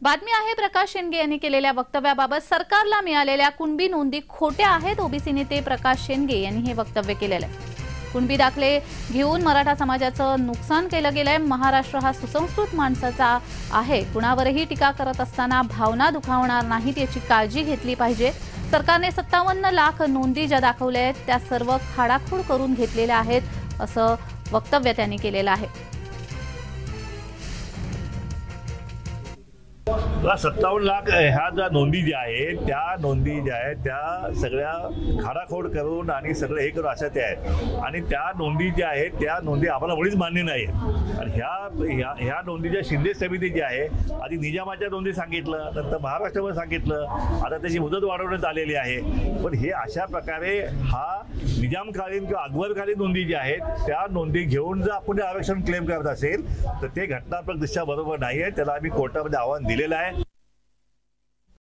बातमी आहे प्रकाश शेंडगे यांनी केलेल्या वक्तव्याबाबत सरकारला मिळालेल्या कुणबी नोंदी खोट्या आहेत। ओबीसी नेते प्रकाश शेंडगे यांनी हे वक्तव्य केलेले आहे। कुणबी दाखले घेऊन मराठा समाजाचं नुकसान केलं गेलंय। महाराष्ट्र हा सुसंस्कृत माणसाचा आहे, कुणावरही टीका करत असताना भावना दुखावणार नाहीत याची काळजी घेतली पाहिजे। सरकारने 57 लाख नोंदी ज्या दाखवल्या आहेत त्या सर्व खाडाखोड करून घेतलेल्या आहेत असं वक्तव्य त्यांनी केलेलं आहे। 57 लाख ह्या ज्या नोंदी ज्या आहेत त्या नोंदी ज्या आहेत त्या सगळ्या खाडाखोड करून आणि सगळं हे करून अशा त्या आहेत आणि त्या नोंदी ज्या आहेत त्या नोंदी आम्हाला मुळीच मान्य नाही आहेत। आणि ह्या नोंदीच्या शिंदे समिती जी आहे आधी निजामाच्या नोंदी सांगितलं, नंतर महाराष्ट्रामध्ये सांगितलं, आता त्याची मुदत वाढवण्यात आलेली आहे। पण हे अशा प्रकारे हा निजामकालीन किंवा अकबरकालीन नोंदी ज्या आहेत त्या नोंदी घेऊन जर आपण आरक्षण क्लेम करत असेल तर ते घटनात्मक दृष्ट्या बरोबर नाही आहे। त्याला आम्ही कोर्टामध्ये आव्हान दिलेलं आहे।